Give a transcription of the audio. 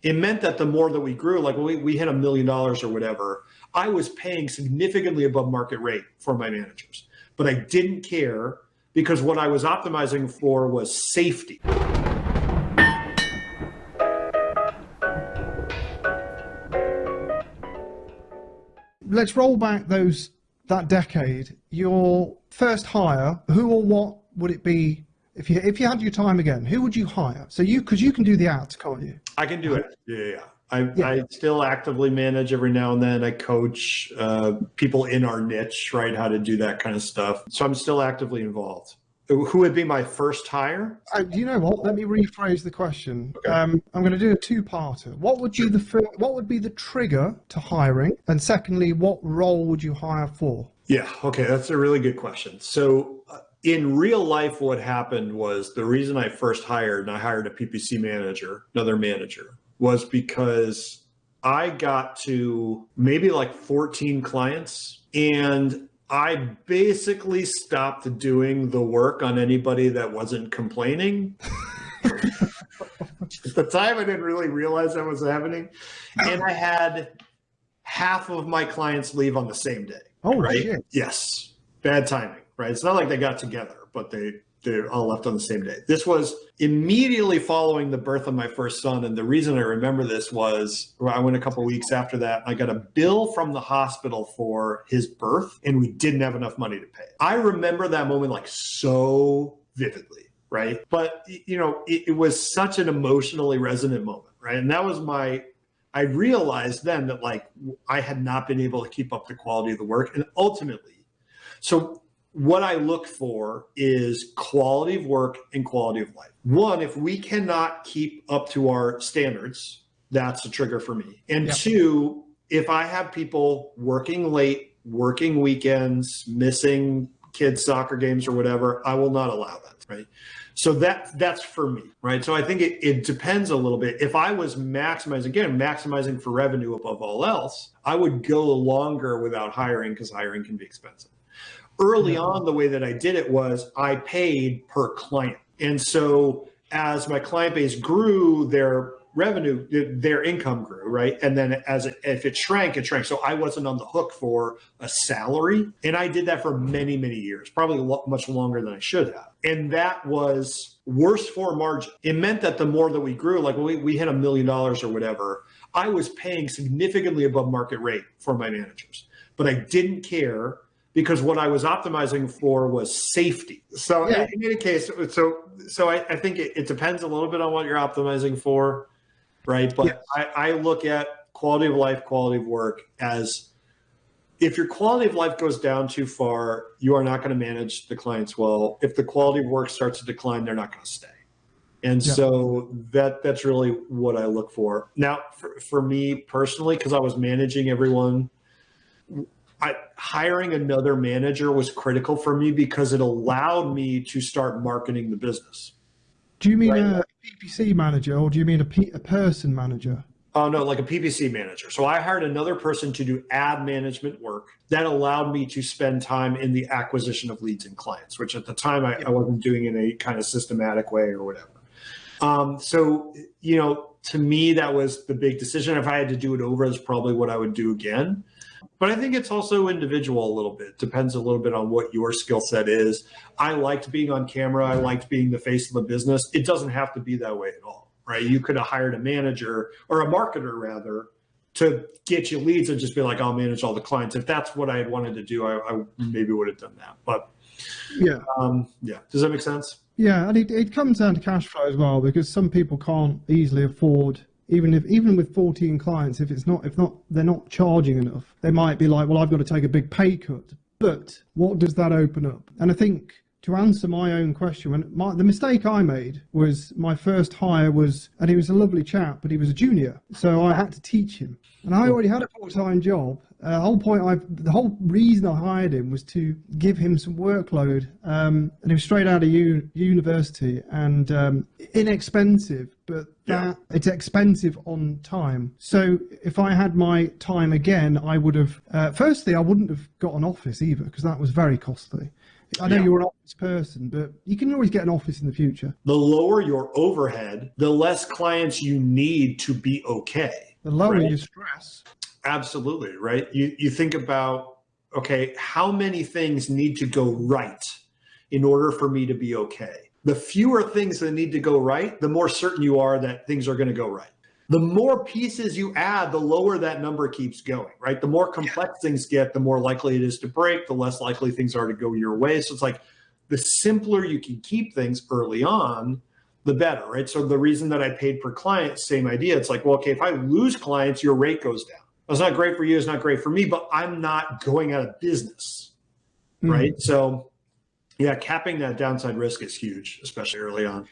It meant that the more that we grew, like when we hit $1 million or whatever, I was paying significantly above market rate for my managers. But I didn't care because what I was optimizing for was safety. Let's roll back that decade. Your first hire, who or what would it be if you had your time again? Who would you hire? So because you can do the ads, can't you? I can do it. Yeah. I still actively manage every now and then. I coach people in our niche, right? How to do that kind of stuff. So I'm still actively involved. Who would be my first hire? You know what? Let me rephrase the question. Okay. I'm going to do a two-parter. What would be what would be the trigger to hiring? And secondly, what role would you hire for? Yeah. Okay. That's a really good question. So in real life, what happened was the reason I first hired, and I hired a PPC manager, another manager, was because I got to maybe like 14 clients and I basically stopped doing the work on anybody that wasn't complaining. At the time, I didn't really realize that was happening. And I had half of my clients leave on the same day. Oh, right? shit. Yes. Bad timing, right? It's not like they got together, but they all left on the same day. This was immediately following the birth of my first son. And the reason I remember this was I went a couple of weeks after that. I got a bill from the hospital for his birth and we didn't have enough money to pay. I remember that moment like so vividly, right? But it was such an emotionally resonant moment, right? And that was I realized then that like I had not been able to keep up the quality of the work. And ultimately, so what I look for is quality of work and quality of life. One, if we cannot keep up to our standards, that's a trigger for me. And Yep. Two, if I have people working late, working weekends, missing kids' soccer games or whatever, I will not allow that, right? So that's for me, right? So I think it depends a little bit. If I was maximizing for revenue above all else, I would go longer without hiring because hiring can be expensive. Early on, the way that I did it was I paid per client. And so as my client base grew, their revenue, their income grew, right? And then if it shrank, it shrank. So I wasn't on the hook for a salary. And I did that for many, many years, probably much longer than I should have. And that was worse for margin. It meant that the more that we grew, like when we hit $1 million or whatever, I was paying significantly above market rate for my managers. But I didn't care because what I was optimizing for was safety. So in any case, so I think it depends a little bit on what you're optimizing for, right? But I look at quality of life, quality of work as if your quality of life goes down too far, you are not going to manage the clients well. If the quality of work starts to decline, they're not going to stay. And so that's really what I look for. Now, for me personally, because I was managing everyone, hiring another manager was critical for me because it allowed me to start marketing the business. Do you mean a PPC manager or do you mean a person manager? Oh, no, like a PPC manager. So I hired another person to do ad management work that allowed me to spend time in the acquisition of leads and clients, which at the time I wasn't doing in a kind of systematic way or whatever. So, to me, that was the big decision. If I had to do it over, that's probably what I would do again. But I think it's also individual a little bit. Depends a little bit on what your skill set is. I liked being on camera. I liked being the face of the business. It doesn't have to be that way at all, right? You could have hired a manager or a marketer rather to get you leads and just be like, I'll manage all the clients. If that's what I had wanted to do, I maybe would have done that. But does that make sense? Yeah, and it comes down to cash flow as well, because some people can't easily afford, even with 14 clients, if they're not charging enough, they might be like, well, I've got to take a big pay cut. But what does that open up? And I think to answer my own question, the mistake I made was my first hire and he was a lovely chap, but he was a junior, so I had to teach him. And I already had a full-time job. The whole reason I hired him was to give him some workload, and he was straight out of university and inexpensive, but it's expensive on time. So if I had my time again, I would have, firstly, I wouldn't have got an office either, because that was very costly. I know Yeah. you're an office person, but you can always get an office in the future. The lower your overhead, the less clients you need to be okay. The lower right? your stress. Absolutely, right? You think about, okay, how many things need to go right in order for me to be okay? The fewer things that need to go right, the more certain you are that things are going to go right. The more pieces you add, the lower that number keeps going, right? The more complex things get, the more likely it is to break, the less likely things are to go your way. So it's like the simpler you can keep things early on, the better, right? So the reason that I paid per client, same idea. It's like, well, okay, if I lose clients, your rate goes down. That's not great for you. It's not great for me, but I'm not going out of business, right? So yeah, capping that downside risk is huge, especially early on.